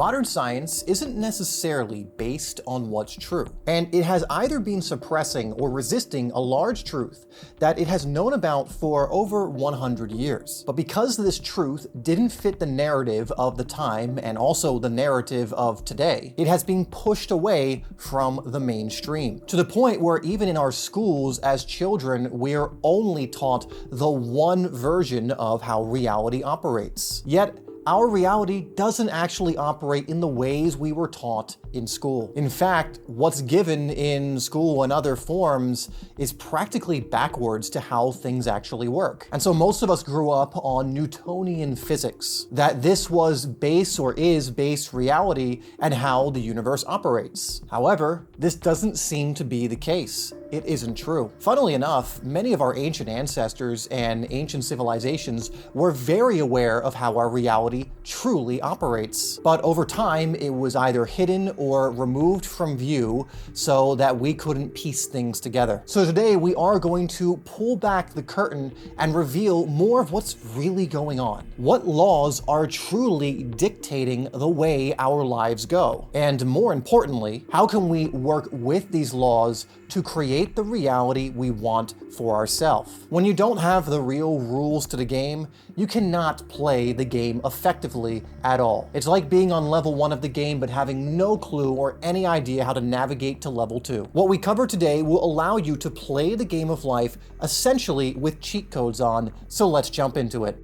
Modern science isn't necessarily based on what's true, and it has either been suppressing or resisting a large truth that it has known about for over 100 years. But because this truth didn't fit the narrative of the time and also the narrative of today, it has been pushed away from the mainstream, to the point where even in our schools as children, we're only taught the one version of how reality operates. Yet, our reality doesn't actually operate in the ways we were taught in school. In fact, what's given in school and other forms is practically backwards to how things actually work. And so most of us grew up on Newtonian physics, that this was base or is base reality and how the universe operates. However, this doesn't seem to be the case. It isn't true. Funnily enough, many of our ancient ancestors and ancient civilizations were very aware of how our reality truly operates. But over time, it was either hidden or removed from view so that we couldn't piece things together. So today we are going to pull back the curtain and reveal more of what's really going on. What laws are truly dictating the way our lives go? And more importantly, how can we work with these laws to create the reality we want for ourselves? When you don't have the real rules to the game, you cannot play the game effectively at all. It's like being on level 1 of the game but having no clue or any idea how to navigate to level 2. What we cover today will allow you to play the game of life essentially with cheat codes on, so let's jump into it.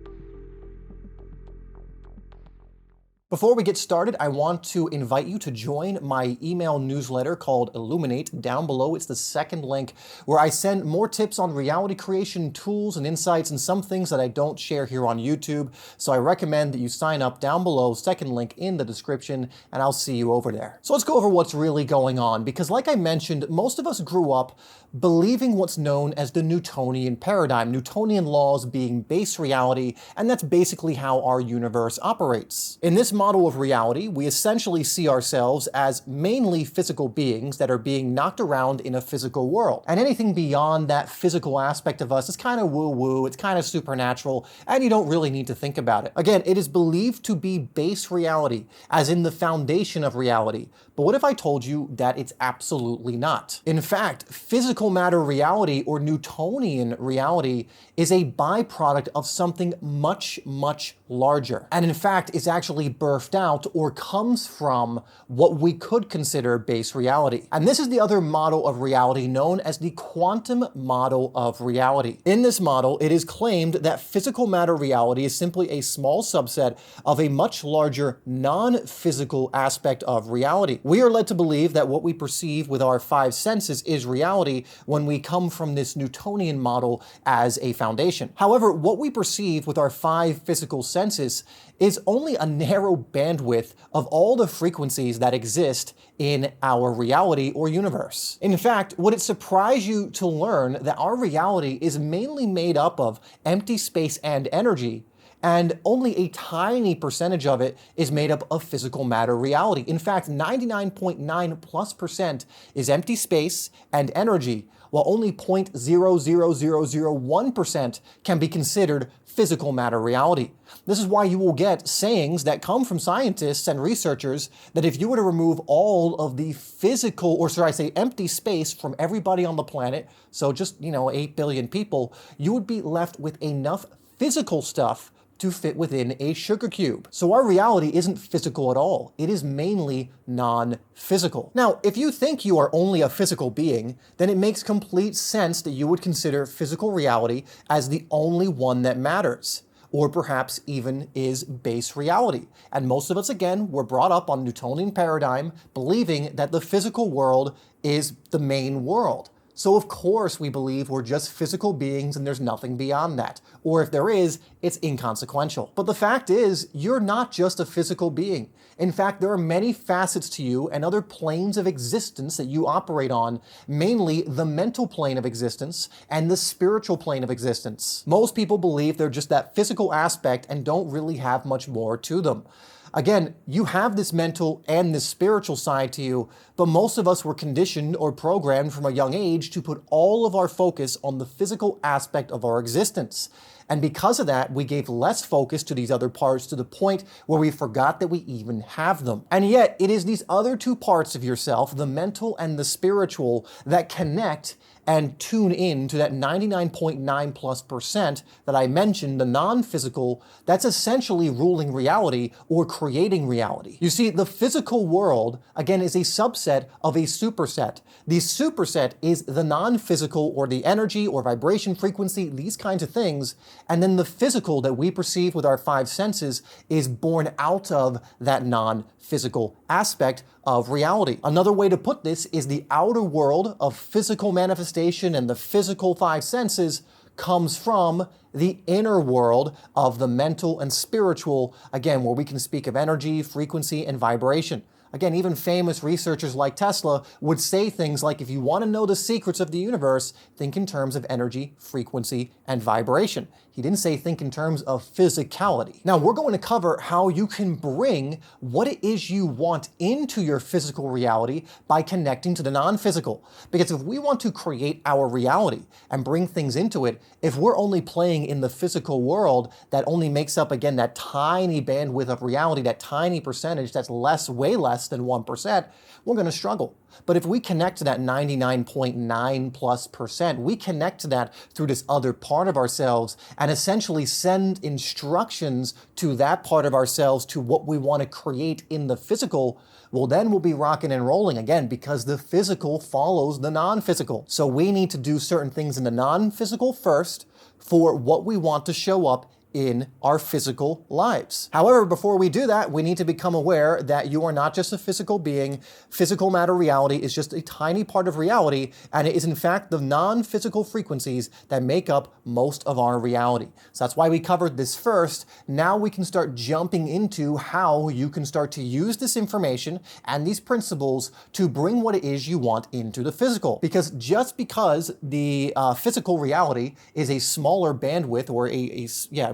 Before we get started, I want to invite you to join my email newsletter called Illuminate. Down below, it's the second link where I send more tips on reality creation, tools and insights, and some things that I don't share here on YouTube. So I recommend that you sign up down below, second link in the description, and I'll see you over there. So let's go over what's really going on, because like I mentioned, most of us grew up believing what's known as the Newtonian paradigm, Newtonian laws being base reality, and that's basically how our universe operates. In this model of reality, we essentially see ourselves as mainly physical beings that are being knocked around in a physical world. And anything beyond that physical aspect of us is kind of woo-woo, it's kind of supernatural, and you don't really need to think about it. Again, it is believed to be base reality, as in the foundation of reality. But what if I told you that it's absolutely not? In fact, physical matter reality, or Newtonian reality, is a byproduct of something much, much larger. And in fact, it's actually birthed out or comes from what we could consider base reality. And this is the other model of reality known as the quantum model of reality. In this model, it is claimed that physical matter reality is simply a small subset of a much larger non-physical aspect of reality. We are led to believe that what we perceive with our 5 senses is reality when we come from this Newtonian model as a foundation. However, what we perceive with our 5 physical senses is only a narrow bandwidth of all the frequencies that exist in our reality or universe. In fact, would it surprise you to learn that our reality is mainly made up of empty space and energy, and only a tiny percentage of it is made up of physical matter reality? In fact, 99.9+% is empty space and energy, while only 0.00001% can be considered physical matter reality. This is why you will get sayings that come from scientists and researchers that if you were to remove all of the physical, or should I say empty space from everybody on the planet, so just, 8 billion people, you would be left with enough physical stuff to fit within a sugar cube. So our reality isn't physical at all. It is mainly non-physical. Now, if you think you are only a physical being, then it makes complete sense that you would consider physical reality as the only one that matters, or perhaps even is base reality. And most of us, again, were brought up on Newtonian paradigm, believing that the physical world is the main world. So of course we believe we're just physical beings and there's nothing beyond that. Or if there is, it's inconsequential. But the fact is, you're not just a physical being. In fact, there are many facets to you and other planes of existence that you operate on, mainly the mental plane of existence and the spiritual plane of existence. Most people believe they're just that physical aspect and don't really have much more to them. Again, you have this mental and this spiritual side to you, but most of us were conditioned or programmed from a young age to put all of our focus on the physical aspect of our existence. And because of that, we gave less focus to these other parts to the point where we forgot that we even have them. And yet, it is these other two parts of yourself, the mental and the spiritual, that connect and tune in to that 99.9+% that I mentioned, the non-physical, that's essentially ruling reality or creating reality. You see, the physical world, again, is a subset of a superset. The superset is the non-physical or the energy or vibration frequency, these kinds of things, and then the physical that we perceive with our five senses is born out of that non-physical aspect of reality. Another way to put this is the outer world of physical manifestation and the physical five senses comes from the inner world of the mental and spiritual, again, where we can speak of energy, frequency, and vibration. Again, even famous researchers like Tesla would say things like, if you want to know the secrets of the universe, think in terms of energy, frequency, and vibration. He didn't say think in terms of physicality. Now, we're going to cover how you can bring what it is you want into your physical reality by connecting to the non-physical. Because if we want to create our reality and bring things into it, if we're only playing in the physical world that only makes up, again, that tiny bandwidth of reality, that tiny percentage that's way less than 1%, we're going to struggle. But if we connect to that 99.9+%, we connect to that through this other part of ourselves and essentially send instructions to that part of ourselves to what we want to create in the physical, well, then we'll be rocking and rolling again because the physical follows the non-physical. So we need to do certain things in the non-physical first for what we want to show up in our physical lives. However, before we do that, we need to become aware that you are not just a physical being. Physical matter reality is just a tiny part of reality, and it is in fact the non-physical frequencies that make up most of our reality. So that's why we covered this first. Now we can start jumping into how you can start to use this information and these principles to bring what it is you want into the physical. Because just because the physical reality is a smaller bandwidth or a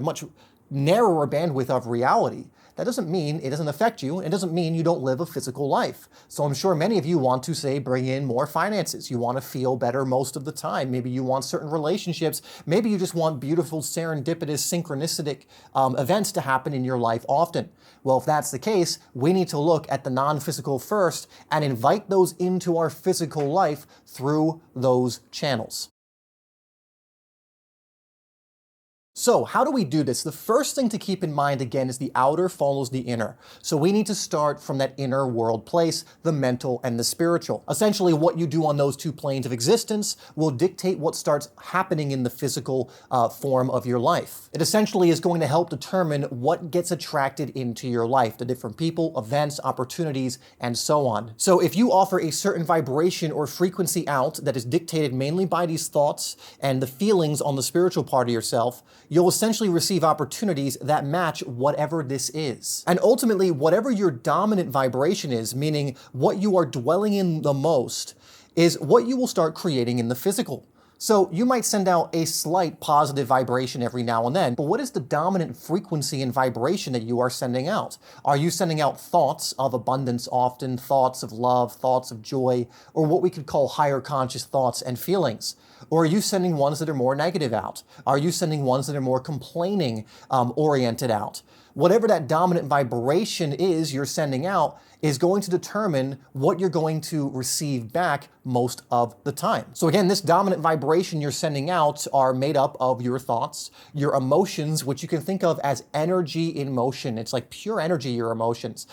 much narrower bandwidth of reality, that doesn't mean it doesn't affect you. It doesn't mean you don't live a physical life. So I'm sure many of you want to, say, bring in more finances. You want to feel better most of the time. Maybe you want certain relationships. Maybe you just want beautiful, serendipitous, synchronistic events to happen in your life often. Well, if that's the case, we need to look at the non-physical first and invite those into our physical life through those channels. So how do we do this? The first thing to keep in mind, again, is the outer follows the inner. So we need to start from that inner world place, the mental and the spiritual. Essentially, what you do on those two planes of existence will dictate what starts happening in the physical form of your life. It essentially is going to help determine what gets attracted into your life, the different people, events, opportunities, and so on. So if you offer a certain vibration or frequency out that is dictated mainly by these thoughts and the feelings on the spiritual part of yourself, you'll essentially receive opportunities that match whatever this is. And ultimately, whatever your dominant vibration is, meaning what you are dwelling in the most, is what you will start creating in the physical. So you might send out a slight positive vibration every now and then, but what is the dominant frequency and vibration that you are sending out? Are you sending out thoughts of abundance often, thoughts of love, thoughts of joy, or what we could call higher conscious thoughts and feelings? Or are you sending ones that are more negative out? Are you sending ones that are more complaining oriented out? Whatever that dominant vibration is you're sending out is going to determine what you're going to receive back most of the time. So again, this dominant vibration you're sending out are made up of your thoughts, your emotions, which you can think of as energy in motion. It's like pure energy, your emotions.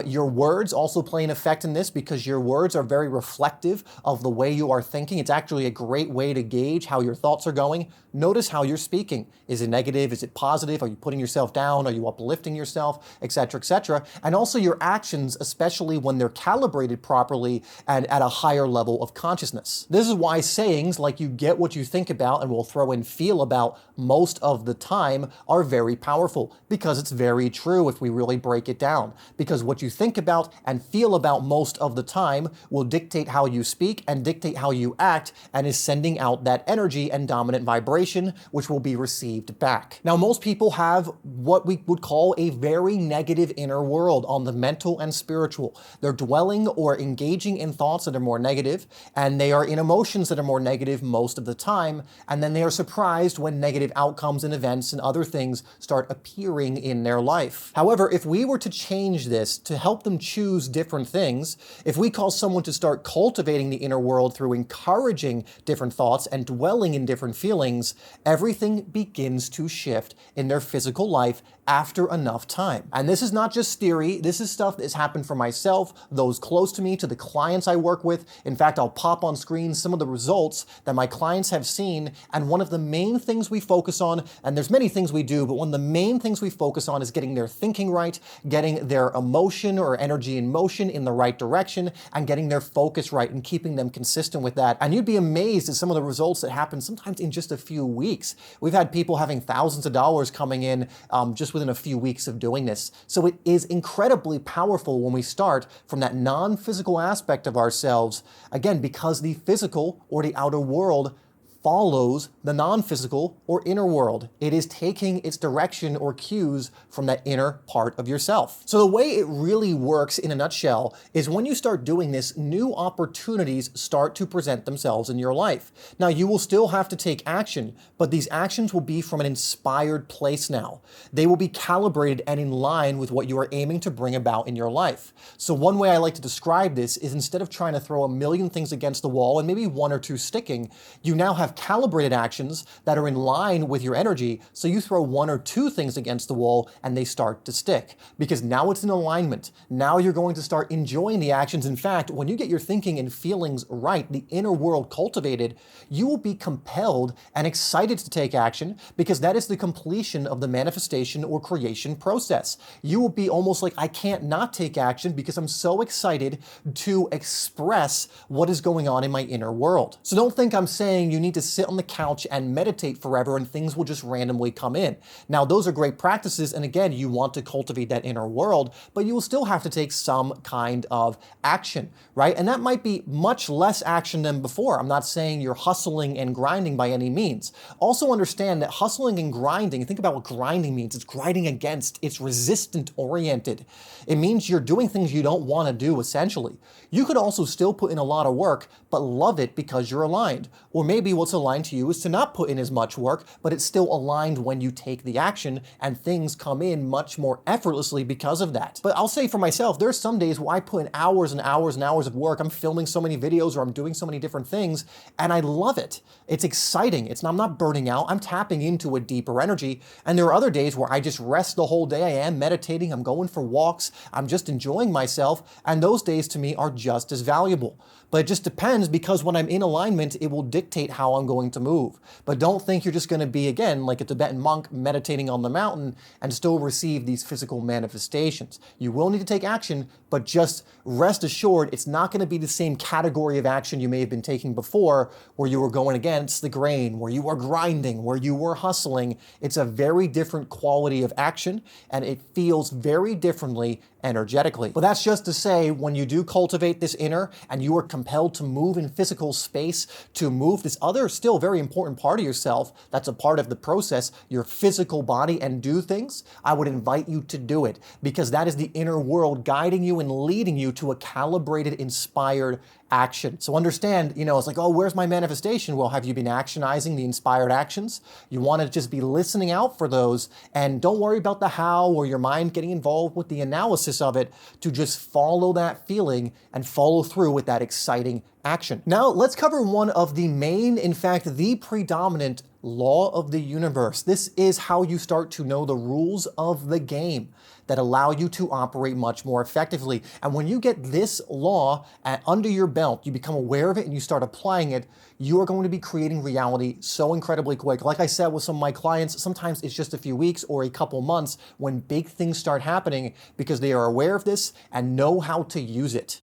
Your words also play an effect in this because your words are very reflective of the way you are thinking. It's actually a great way to gauge how your thoughts are going. Notice how you're speaking. Is it negative? Is it positive? Are you putting yourself down? Are you uplifting yourself, etc., etc.? And also your actions, especially when they're calibrated properly and at a higher level of consciousness. This is why sayings like you get what you think about, and we'll throw in feel about most of the time, are very powerful, because it's very true if we really break it down. Because what you think about and feel about most of the time will dictate how you speak and dictate how you act, and is sending sending out that energy and dominant vibration, which will be received back. Now, most people have what we would call a very negative inner world on the mental and spiritual. They're dwelling or engaging in thoughts that are more negative, and they are in emotions that are more negative most of the time, and then they are surprised when negative outcomes and events and other things start appearing in their life. However, if we were to change this to help them choose different things, if we call someone to start cultivating the inner world through encouraging different thoughts and dwelling in different feelings, everything begins to shift in their physical life after enough time. And this is not just theory, this is stuff that's happened for myself, those close to me, to the clients I work with. In fact, I'll pop on screen some of the results that my clients have seen, and one of the main things we focus on, and there's many things we do, but one of the main things we focus on is getting their thinking right, getting their emotion or energy in motion in the right direction, and getting their focus right and keeping them consistent with that. And you'd be amazed at some of the results that happen sometimes in just a few weeks. We've had people having thousands of dollars coming in just within a few weeks of doing this. So it is incredibly powerful when we start from that non-physical aspect of ourselves, again, because the physical or the outer world follows the non-physical or inner world. It is taking its direction or cues from that inner part of yourself. So the way it really works in a nutshell is when you start doing this, new opportunities start to present themselves in your life. Now, you will still have to take action, but these actions will be from an inspired place now. They will be calibrated and in line with what you are aiming to bring about in your life. So one way I like to describe this is, instead of trying to throw a million things against the wall and maybe one or two sticking, you now have calibrated actions that are in line with your energy, so you throw one or two things against the wall and they start to stick, because now it's in alignment. Now you're going to start enjoying the actions. In fact, when you get your thinking and feelings right, the inner world cultivated, you will be compelled and excited to take action, because that is the completion of the manifestation or creation process. You will be almost like, I can't not take action because I'm so excited to express what is going on in my inner world. So don't think I'm saying you need to sit on the couch and meditate forever and things will just randomly come in. Now, those are great practices, and again, you want to cultivate that inner world, but you will still have to take some kind of action, right? And that might be much less action than before. I'm not saying you're hustling and grinding by any means. Also understand that hustling and grinding, think about what grinding means. It's grinding against, it's resistant oriented. It means you're doing things you don't want to do, essentially. You could also still put in a lot of work, but love it because you're aligned. Or maybe what's aligned to you is to not put in as much work, but it's still aligned when you take the action, and things come in much more effortlessly because of that. But I'll say for myself, there's some days where I put in hours and hours and hours of work. I'm filming so many videos or I'm doing so many different things, and I love it. It's exciting. I'm not burning out. I'm tapping into a deeper energy. And there are other days where I just rest the whole day. I am meditating. I'm going for walks. I'm just enjoying myself. And those days to me are just as valuable. But it just depends, because when I'm in alignment, it will dictate how I'm going to move. But don't think you're just going to be, again, like a Tibetan monk meditating on the mountain and still receive these physical manifestations. You will need to take action, but just rest assured it's not going to be the same category of action you may have been taking before, where you were going against the grain, where you were grinding, where you were hustling. It's a very different quality of action, and it feels very differently energetically. But that's just to say, when you do cultivate this inner and you are compelled to move in physical space, to move this other still very important part of yourself that's a part of the process, your physical body, and do things, I would invite you to do it, because that is the inner world guiding you and leading you to a calibrated, inspired action. So understand, it's like, oh, where's my manifestation? Well, have you been actionizing the inspired actions? You want to just be listening out for those, and don't worry about the how or your mind getting involved with the analysis of it, to just follow that feeling and follow through with that exciting action. Now, let's cover one of the main, in fact, the predominant law of the universe. This is how you start to know the rules of the game that allow you to operate much more effectively. And when you get this law under your belt, you become aware of it and you start applying it, you are going to be creating reality so incredibly quick. Like I said with some of my clients, sometimes it's just a few weeks or a couple months when big things start happening, because they are aware of this and know how to use it.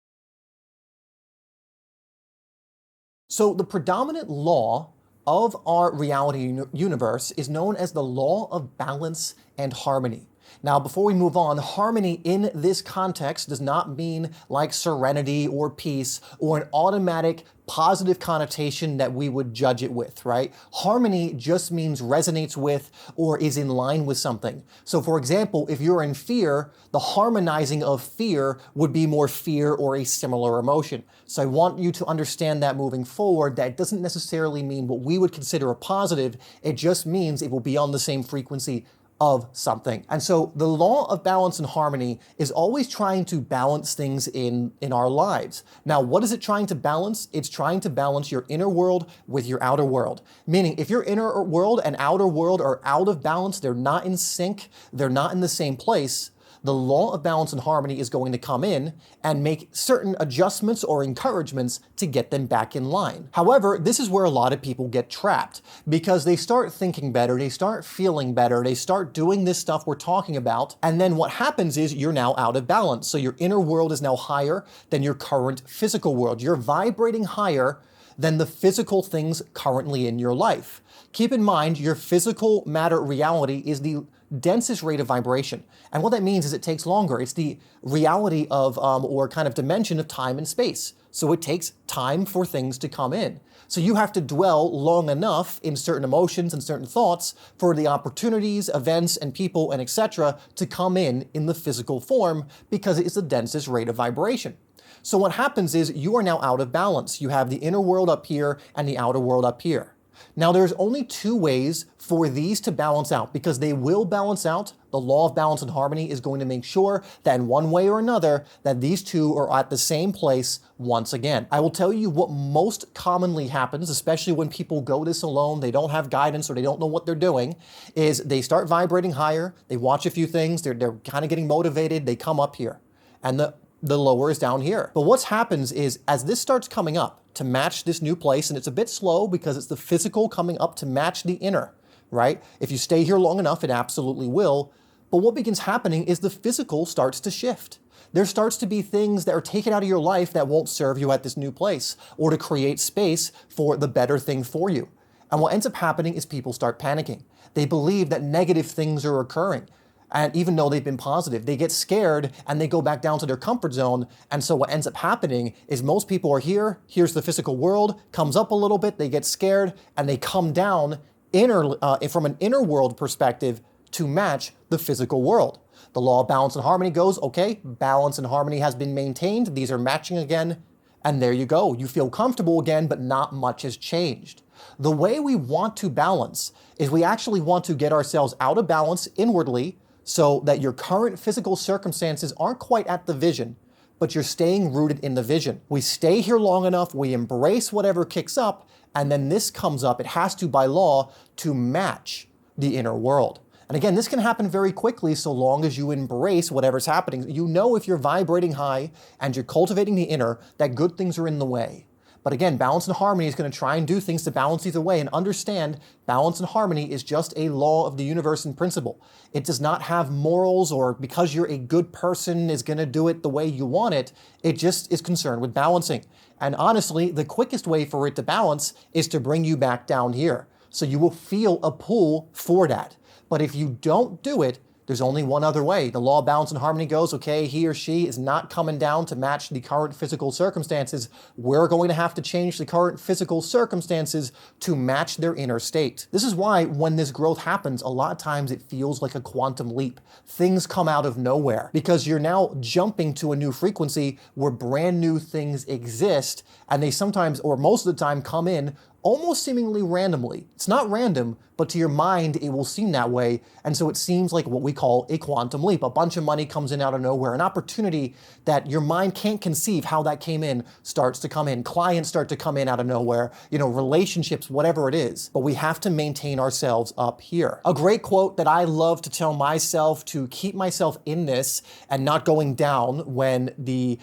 So the predominant law of our reality universe is known as the law of balance and harmony. Now, before we move on, harmony in this context does not mean like serenity or peace or an automatic positive connotation that we would judge it with, right? Harmony just means resonates with or is in line with something. So for example, if you're in fear, the harmonizing of fear would be more fear or a similar emotion. So I want you to understand that moving forward, that doesn't necessarily mean what we would consider a positive. It just means it will be on the same frequency of something. And so the law of balance and harmony is always trying to balance things in our lives. Now, what is it trying to balance? It's trying to balance your inner world with your outer world. Meaning, if your inner world and outer world are out of balance, they're not in sync, they're not in the same place, the law of balance and harmony is going to come in and make certain adjustments or encouragements to get them back in line. However, this is where a lot of people get trapped because they start thinking better, they start feeling better, they start doing this stuff we're talking about, and then what happens is you're now out of balance. So your inner world is now higher than your current physical world. You're vibrating higher than the physical things currently in your life. Keep in mind, your physical matter reality is the densest rate of vibration. And what that means is it takes longer. It's the reality of, or kind of dimension of time and space. So it takes time for things to come in. So you have to dwell long enough in certain emotions and certain thoughts for the opportunities, events, and people, and etc. to come in the physical form because it's the densest rate of vibration. So what happens is you are now out of balance. You have the inner world up here and the outer world up here. Now, there's only two ways for these to balance out because they will balance out. The law of balance and harmony is going to make sure that in one way or another that these two are at the same place once again. I will tell you what most commonly happens, especially when people go this alone, they don't have guidance or they don't know what they're doing, is they start vibrating higher, they watch a few things, they're kind of getting motivated, they come up here. And the lower is down here. But what happens is as this starts coming up to match this new place, and it's a bit slow because it's the physical coming up to match the inner, right? If you stay here long enough, it absolutely will. But what begins happening is the physical starts to shift. There starts to be things that are taken out of your life that won't serve you at this new place or to create space for the better thing for you. And what ends up happening is people start panicking. They believe that negative things are occurring. And even though they've been positive, they get scared and they go back down to their comfort zone. And so what ends up happening is most people are here, here's the physical world, comes up a little bit, they get scared, and they come down from an inner world perspective to match the physical world. The law of balance and harmony goes, okay, balance and harmony has been maintained, these are matching again, and there you go. You feel comfortable again, but not much has changed. The way we want to balance is we actually want to get ourselves out of balance inwardly, so that your current physical circumstances aren't quite at the vision, but you're staying rooted in the vision. We stay here long enough, we embrace whatever kicks up, and then this comes up. It has to, by law, to match the inner world. And again, this can happen very quickly so long as you embrace whatever's happening. You know if you're vibrating high and you're cultivating the inner, that good things are in the way. But again, balance and harmony is going to try and do things to balance either way, and understand balance and harmony is just a law of the universe and principle. It does not have morals or because you're a good person is going to do it the way you want it. It just is concerned with balancing. And honestly, the quickest way for it to balance is to bring you back down here. So you will feel a pull for that. But if you don't do it, there's only one other way. The law of balance and harmony goes, okay, he or she is not coming down to match the current physical circumstances. We're going to have to change the current physical circumstances to match their inner state. This is why when this growth happens, a lot of times it feels like a quantum leap. Things come out of nowhere because you're now jumping to a new frequency where brand new things exist, and they sometimes, or most of the time, come in almost seemingly randomly. It's not random, but to your mind, it will seem that way. And so it seems like what we call a quantum leap. A bunch of money comes in out of nowhere. An opportunity that your mind can't conceive how that came in starts to come in. Clients start to come in out of nowhere. Relationships, whatever it is. But we have to maintain ourselves up here. A great quote that I love to tell myself to keep myself in this and not going down when the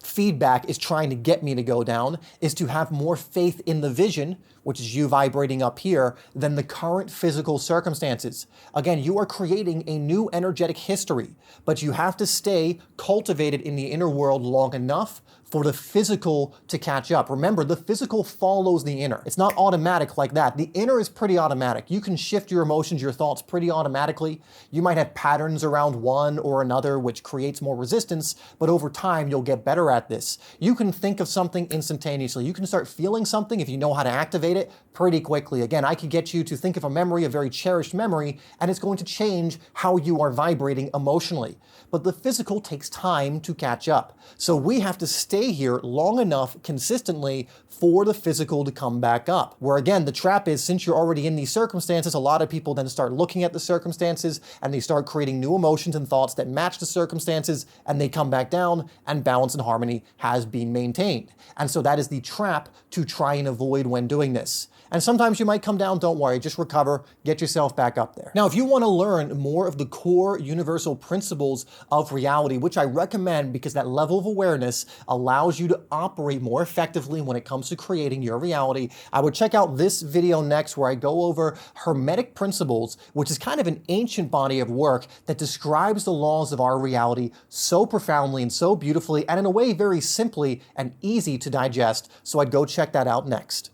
feedback is trying to get me to go down is to have more faith in the vision, which is you vibrating up here, than the current physical circumstances. Again, you are creating a new energetic history, but you have to stay cultivated in the inner world long enough for the physical to catch up. Remember, the physical follows the inner. It's not automatic like that. The inner is pretty automatic. You can shift your emotions, your thoughts pretty automatically. You might have patterns around one or another, which creates more resistance, but over time, you'll get better at this. You can think of something instantaneously. You can start feeling something if you know how to activate it pretty quickly. Again, I could get you to think of a memory, a very cherished memory, and it's going to change how you are vibrating emotionally. But the physical takes time to catch up. So we have to stay here long enough consistently for the physical to come back up. Where again, the trap is, since you're already in these circumstances, a lot of people then start looking at the circumstances and they start creating new emotions and thoughts that match the circumstances, and they come back down and balance and harmony has been maintained. And so that is the trap to try and avoid when doing this. And sometimes you might come down, don't worry, just recover, get yourself back up there. Now, if you want to learn more of the core universal principles of reality, which I recommend because that level of awareness allows you to operate more effectively when it comes to creating your reality, I would check out this video next where I go over Hermetic Principles, which is kind of an ancient body of work that describes the laws of our reality so profoundly and so beautifully, and in a way very simply and easy to digest. So I'd go check that out next.